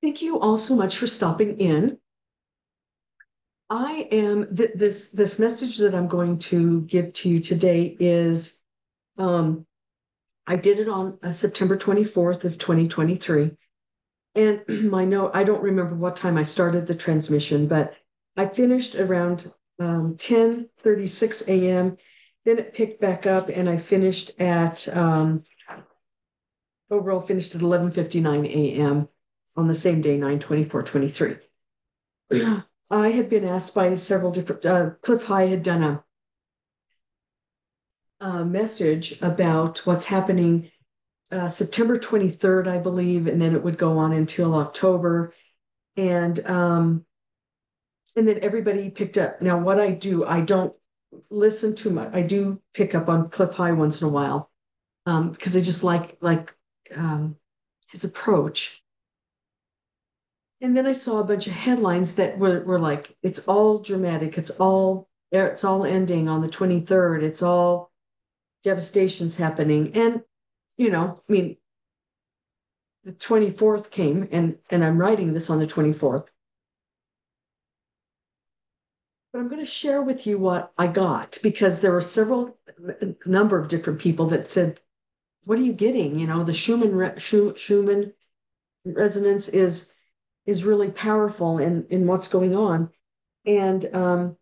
Thank you all so much for stopping in. I am this message that I'm going to give to you today is um, I did it on September 24th of 2023. And my note, I don't remember what time I started the transmission, but I finished around 10:36 a.m. Then it picked back up and I finished at overall finished at 11:59 a.m. on the same day, 9/24/23. I had been asked by several different, Clif High had done a message about what's happening September 23rd, I believe, and then it would go on until October. And and then everybody picked up. Now, what I do, I don't listen too much. I do pick up on Clif High once in a while because I just like his approach. And then I saw a bunch of headlines that were like, it's all dramatic. It's all ending on the 23rd. It's all devastation's happening. And, I mean, the 24th came and I'm writing this on the 24th. But I'm going to share with you what I got because there were a number of different people that said, what are you getting? The Schumann resonance is really powerful in what's going on. And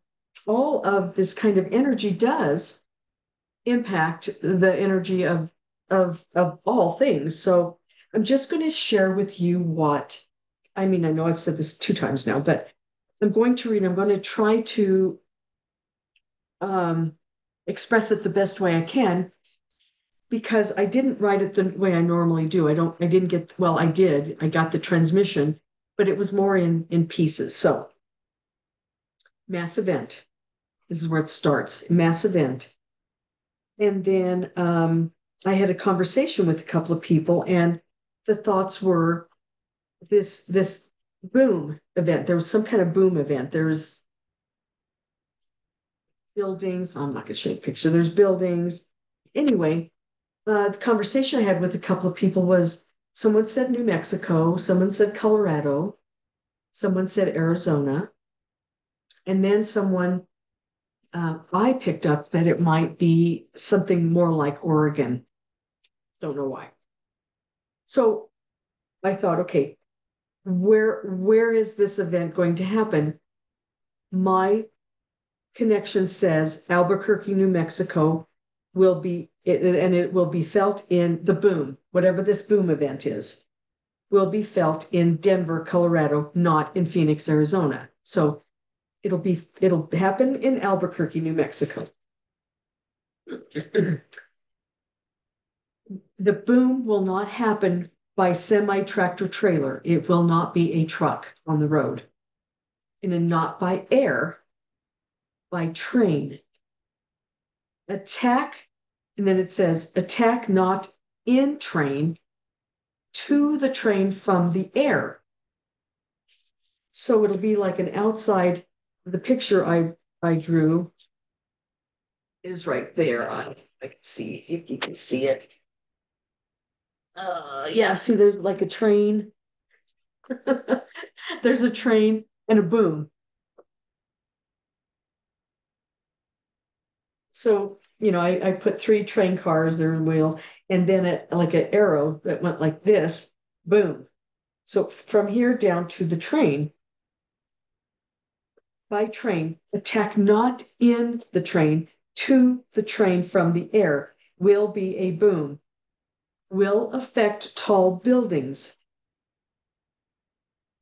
all of this kind of energy does impact the energy of all things. So I'm just going to share with you I mean, I know I've said this two times now, but I'm going to try to um, express it the best way I can because I didn't write it the way I normally do. I didn't get, well, I did. I got the transmission, but it was more in pieces. So, mass event. This is where it starts. Mass event. And then I had a conversation with a couple of people, and the thoughts were this boom event. There was some kind of boom event. There's buildings. I'm not going to show you a picture. There's buildings. Anyway, the conversation I had with a couple of people was someone said New Mexico, someone said Colorado, someone said Arizona, and then I picked up that it might be something more like Oregon. Don't know why. So I thought, okay, where is this event going to happen? My connection says Albuquerque, New Mexico and it will be felt in the boom, whatever this boom event is, will be felt in Denver, Colorado, not in Phoenix, Arizona. So it'll happen in Albuquerque, New Mexico. The boom will not happen by semi tractor trailer. It will not be a truck on the road. And not by air, by train. Attack, and then it says attack not in train to the train from the air. So it'll be like an outside, the picture I drew is right there. I can see if you can see it. Yeah, see, there's like a train. There's a train and a boom. So, I put three train cars, there in wheels, and then like an arrow that went like this, boom. So from here down to the train, by train, attack not in the train, to the train from the air, will be a boom, will affect tall buildings,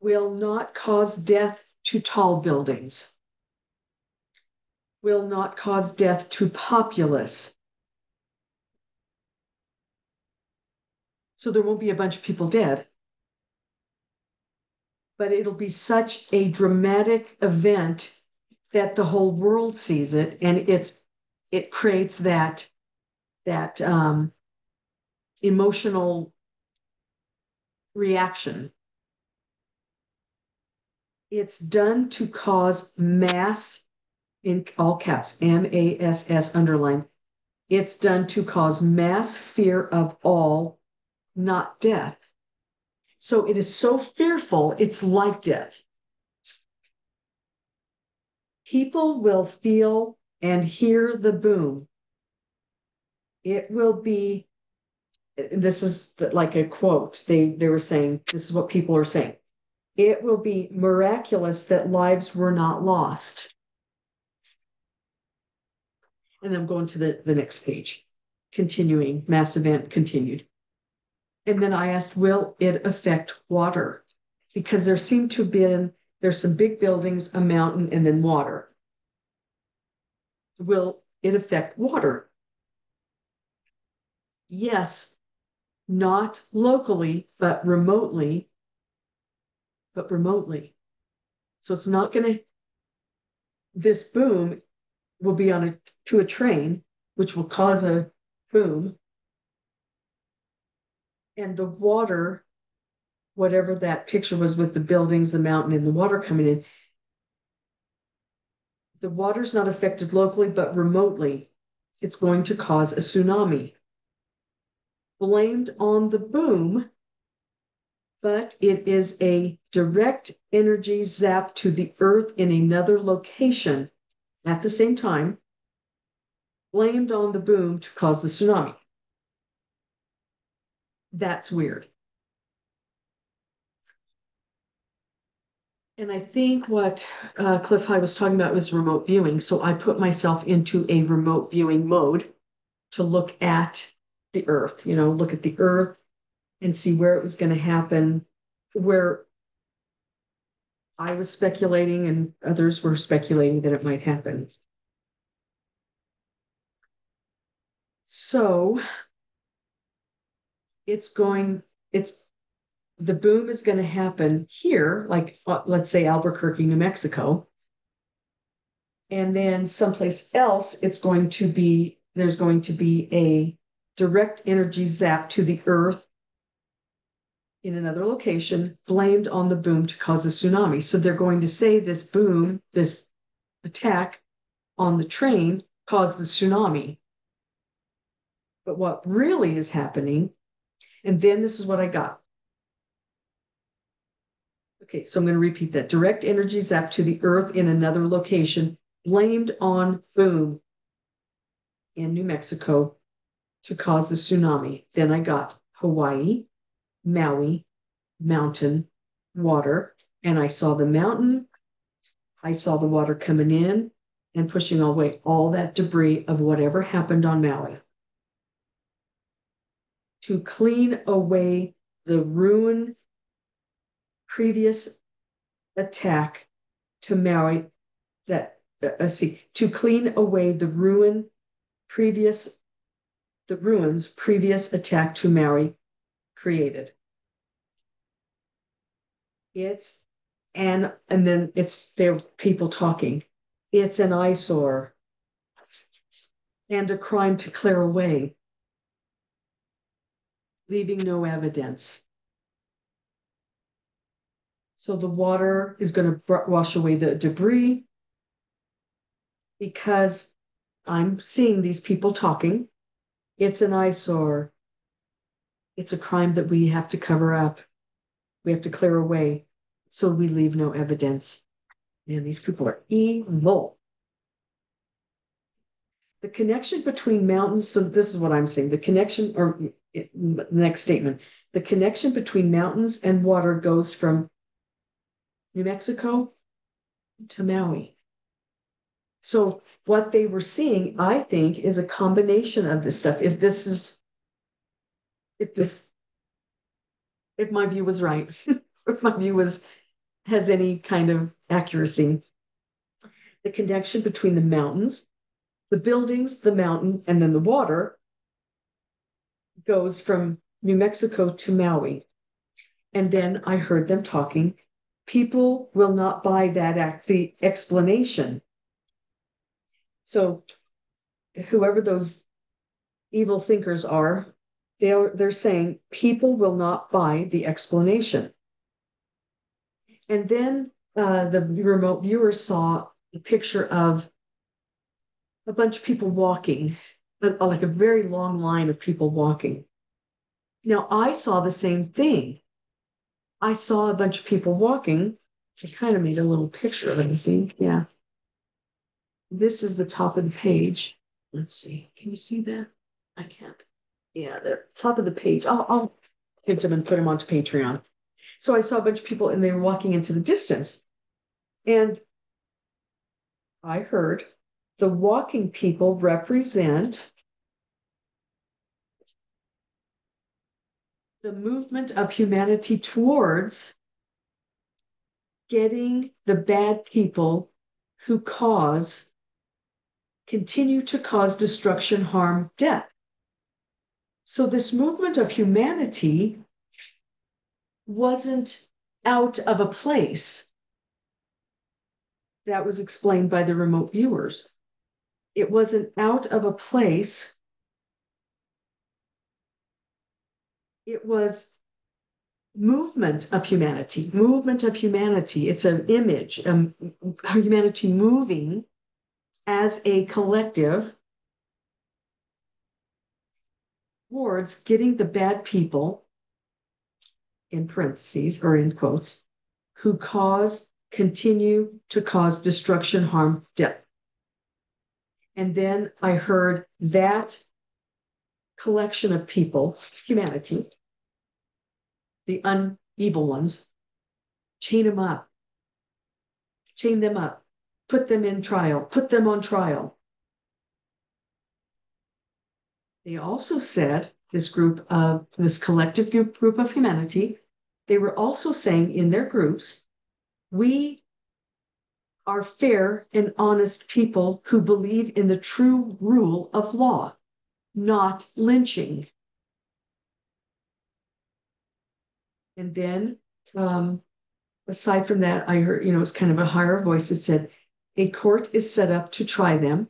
will not cause death to tall buildings, will not cause death to populace. So there won't be a bunch of people dead, but it'll be such a dramatic event that the whole world sees it, and it creates that emotional reaction. It's done to cause mass, in all caps, MASS underline. It's done to cause mass fear of all, not death. So it is so fearful, it's like death. People will feel and hear the boom. It will be, this is like a quote. They were saying, this is what people are saying. It will be miraculous that lives were not lost. And then I'm going to the next page. Continuing, mass event continued. And then I asked, will it affect water? Because there seemed to have been, there's some big buildings, a mountain, and then water. Will it affect water? Yes, not locally, but remotely. So it's not going to, this boom will be on to a train, which will cause a boom. And the water, whatever that picture was with the buildings, the mountain, and the water coming in, the water's not affected locally, but remotely, it's going to cause a tsunami. Blamed on the boom, but it is a direct energy zap to the earth in another location at the same time, blamed on the boom to cause the tsunami. That's weird. And I think what Clif High was talking about was remote viewing. So I put myself into a remote viewing mode to look at the earth, look at the earth and see where it was going to happen, where I was speculating and others were speculating that it might happen. So the boom is going to happen here, like let's say Albuquerque, New Mexico. And then someplace else, there's going to be a direct energy zap to the earth in another location, blamed on the boom to cause a tsunami. So they're going to say this boom, this attack on the train caused the tsunami. But what really is happening, and then this is what I got. Okay, so I'm going to repeat that. Direct energy zap to the earth in another location, blamed on boom in New Mexico to cause the tsunami. Then I got Hawaii, Maui, mountain, water, and I saw the mountain. I saw the water coming in and pushing away all that debris of whatever happened on Maui to clean away the ruin previous attack to Maui to clean away the ruins previous attack to Maui created. It's and then there people talking. It's an eyesore and a crime to clear away, leaving no evidence. So the water is going to wash away the debris because I'm seeing these people talking. It's an eyesore. It's a crime that we have to cover up. We have to clear away so we leave no evidence. Man, these people are evil. The connection between mountains, so this is what I'm saying, the next statement, the connection between mountains and water goes from New Mexico to Maui. So what they were seeing, I think, is a combination of this stuff. If my view was right, if my view has any kind of accuracy, the connection between the mountains, the buildings, the mountain, and then the water goes from New Mexico to Maui. And then I heard them talking. People will not buy the explanation. So whoever those evil thinkers are, they're saying people will not buy the explanation. And then the remote viewers saw a picture of a bunch of people walking, like a very long line of people walking. Now, I saw the same thing. I saw a bunch of people walking. I kind of made a little picture of it, I think. Yeah. This is the top of the page. Let's see. Can you see that? I can't. Yeah, they're top of the page. I'll print them and put them onto Patreon. So I saw a bunch of people and they were walking into the distance. And I heard the walking people represent the movement of humanity towards getting the bad people who continue to cause destruction, harm, death. So this movement of humanity wasn't out of a place. That was explained by the remote viewers. It wasn't out of a place. It was movement of humanity. It's an image, humanity moving as a collective towards getting the bad people, in parentheses or in quotes, who continue to cause destruction, harm, death. And then I heard that collection of people, humanity, the evil ones, chain them up, put them in trial, put them on trial. They also said, this collective group of humanity, they were also saying in their groups, we are fair and honest people who believe in the true rule of law, not lynching. And then, aside from that, I heard, it's kind of a higher voice that said, a court is set up to try them.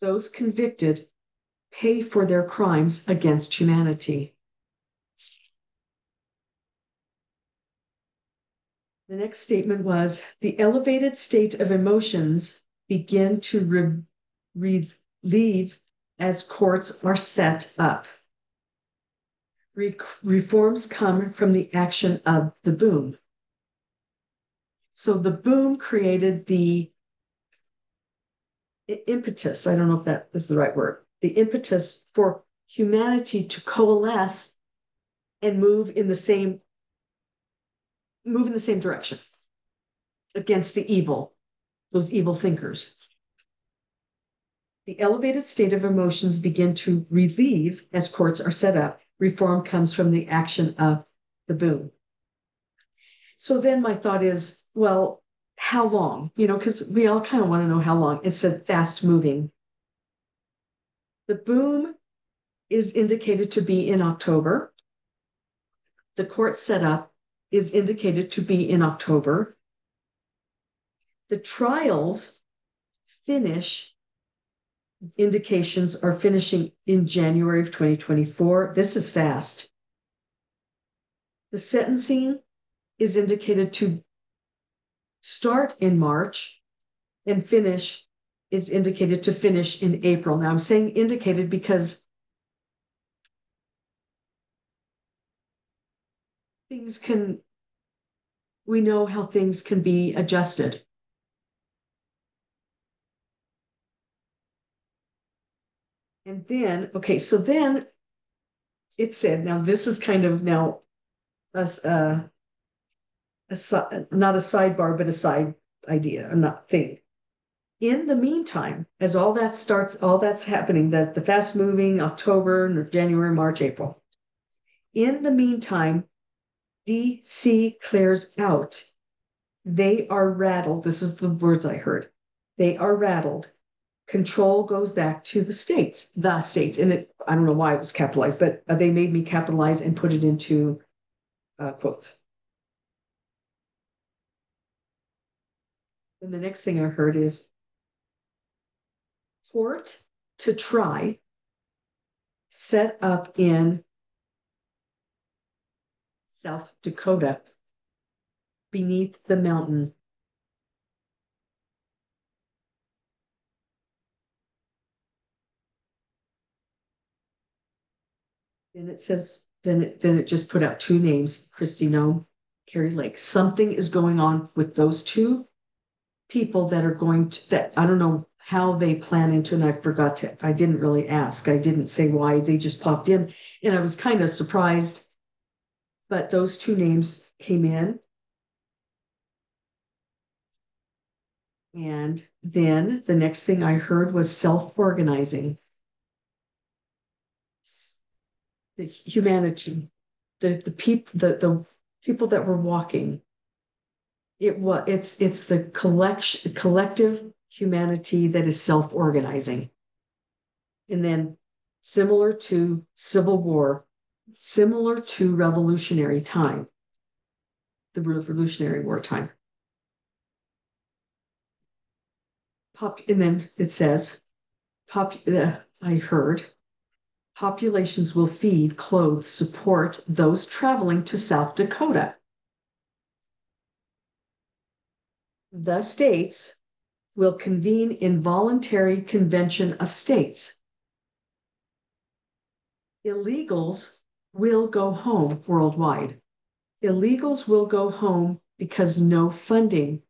Those convicted pay for their crimes against humanity. The next statement was, the elevated state of emotions begin to relieve as courts are set up. Reforms come from the action of the boom. So the boom created the impetus. I don't know if that is the right word. The impetus for humanity to coalesce and move in the same direction against those evil thinkers. The elevated state of emotions begin to relieve as courts are set up. Reform comes from the action of the boom. So then my thought is, well, how long? Because we all kind of want to know how long. It said fast moving. The boom is indicated to be in October. The court setup is indicated to be in October. The trials indications are finishing in January of 2024. This is fast. The sentencing is indicated to start in March and is indicated to finish in April. Now I'm saying indicated because we know how things can be adjusted. And then, okay, so then it said, now this is kind of now not a sidebar, but a side idea, a not thing. In the meantime, as all that's happening, the fast moving October, January, March, April. In the meantime, DC clears out. They are rattled. This is the words I heard. They are rattled. Control goes back to the states. And I don't know why it was capitalized, but they made me capitalize and put it into quotes. And the next thing I heard is court to try set up in South Dakota beneath the mountain. And it says then it just put out two names, Christy Nome, Carrie Lake. Something is going on with those two people that are going to, that I don't know how they plan into, and I didn't really ask. I didn't say why, they just popped in. And I was kind of surprised, but those two names came in. And then the next thing I heard was self-organizing. The humanity, the people that were walking. It's the collective humanity that is self-organizing. And then similar to Civil War, similar to Revolutionary time, the Revolutionary War time. And then it says, I heard, populations will feed, clothe, support those traveling to South Dakota. The states will convene in voluntary convention of states. Illegals will go home worldwide. Illegals will go home because no funding.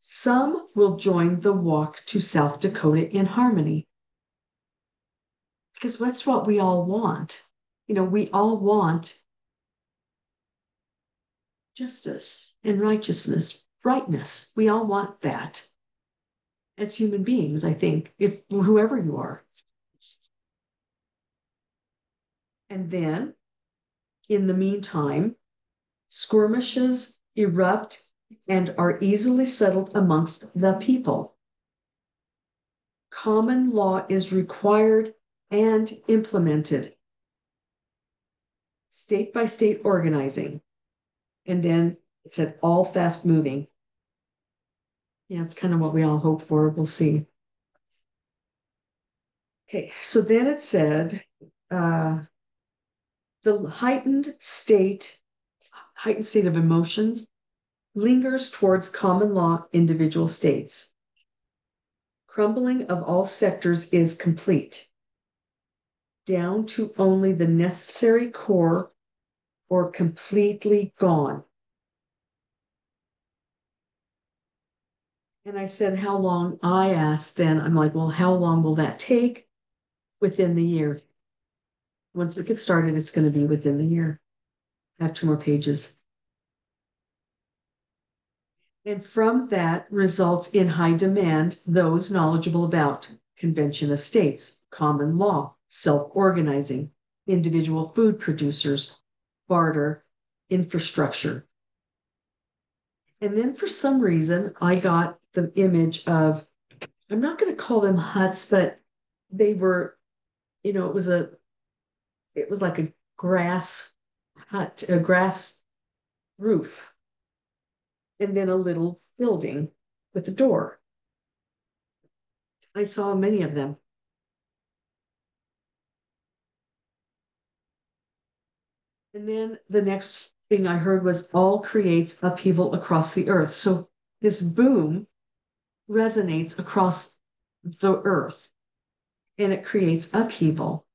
Some will join the walk to South Dakota in harmony. Because that's what we all want. We all want justice and righteousness, rightness. We all want that as human beings, I think, if whoever you are. And then, in the meantime, skirmishes erupt and are easily settled amongst the people. Common law is required and implemented. State by state organizing. And then it said all fast moving. Yeah, it's kind of what we all hope for. We'll see. Okay, so then it said the heightened state of emotions lingers towards common law individual states. Crumbling of all sectors is complete, down to only the necessary core or completely gone. And I said, how long? I asked then, I'm like, well, how long will that take? Within the year. Once it gets started, it's going to be within the year. I have 2 more pages. And from that results in high demand, those knowledgeable about convention of states, common law, self-organizing, individual food producers, barter, infrastructure. And then for some reason, I got the image of, I'm not going to call them huts, but they were, it was like a grass hut, a grass roof, and then a little building with a door. I saw many of them. And then the next thing I heard was all creates upheaval across the earth. So this boom resonates across the earth and it creates upheaval,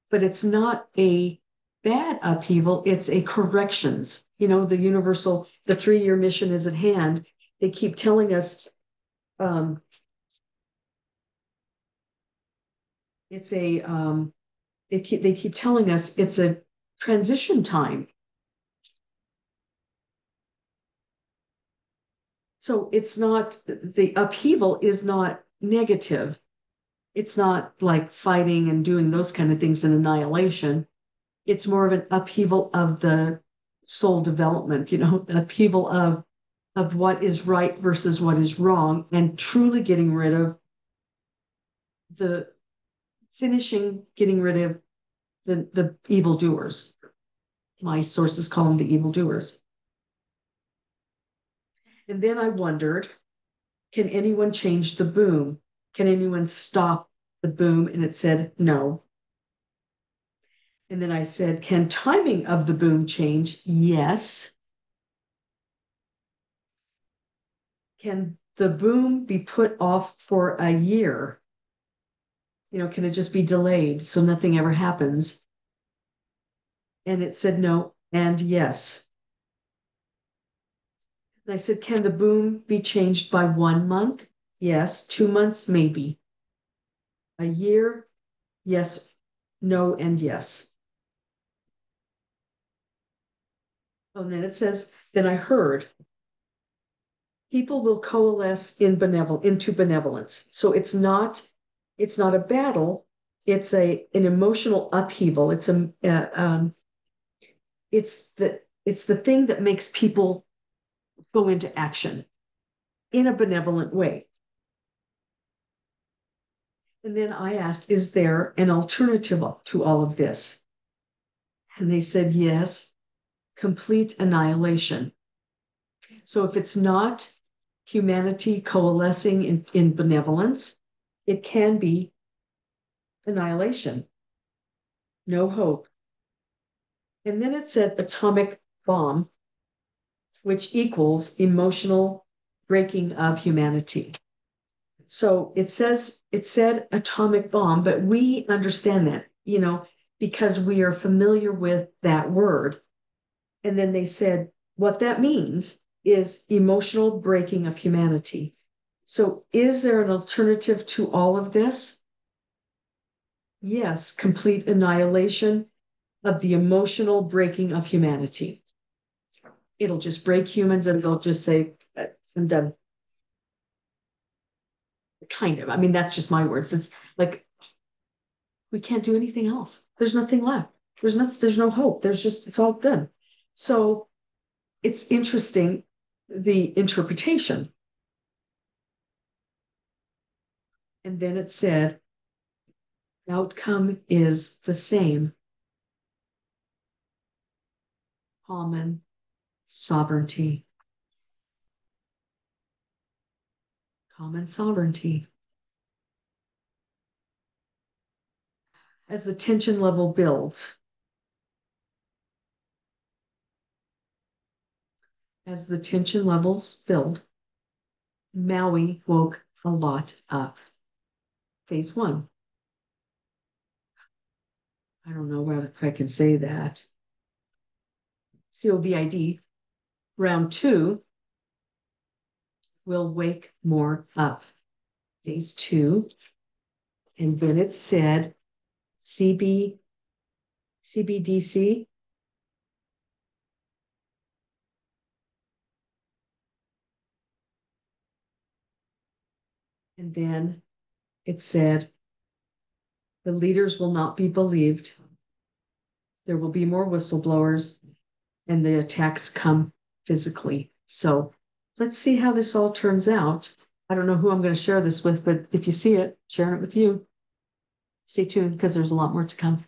but it's not a bad upheaval, it's a corrections. The universal, the 3-year mission is at hand. They keep telling us it's a they keep telling us it's a transition time. So it's not, the upheaval is not negative. It's not like fighting and doing those kind of things in annihilation. It's more of an upheaval of the soul development, an upheaval of what is right versus what is wrong, and truly getting rid of getting rid of the evildoers. My sources call them the evildoers. And then I wondered, can anyone change the boom? Can anyone stop the boom? And it said no. And then I said, can timing of the boom change? Yes. Can the boom be put off for a year? Can it just be delayed so nothing ever happens? And it said no and yes. And I said, can the boom be changed by 1 month? Yes. 2 months, maybe. A year, yes, no, and yes. Oh, and then it says, then I heard people will coalesce into benevolence. So it's not a battle. It's an emotional upheaval. It's the thing that makes people go into action in a benevolent way. And then I asked, is there an alternative to all of this? And they said, yes, complete annihilation. So if it's not humanity coalescing in benevolence, it can be annihilation, no hope. And then it said atomic bomb, which equals emotional breaking of humanity. So it said atomic bomb, but we understand that, because we are familiar with that word. And then they said, what that means is emotional breaking of humanity. So is there an alternative to all of this? Yes, complete annihilation of the emotional breaking of humanity. It'll just break humans and they'll just say, I'm done. Kind of. I mean, that's just my words. It's like we can't do anything else. There's nothing left. There's no hope. It's all done. So it's interesting, the interpretation. And then it said, outcome is the same. Common sovereignty. Common sovereignty. As the tension level builds, as the tension levels build, Maui woke a lot up. Phase 1. I don't know if I can say that. COVID. Round 2 will wake more up. Phase 2. And then it said CBDC. And then it said the leaders will not be believed. There will be more whistleblowers and the attacks come physically. So let's see how this all turns out. I don't know who I'm going to share this with, but if you see it, share it with you. Stay tuned because there's a lot more to come.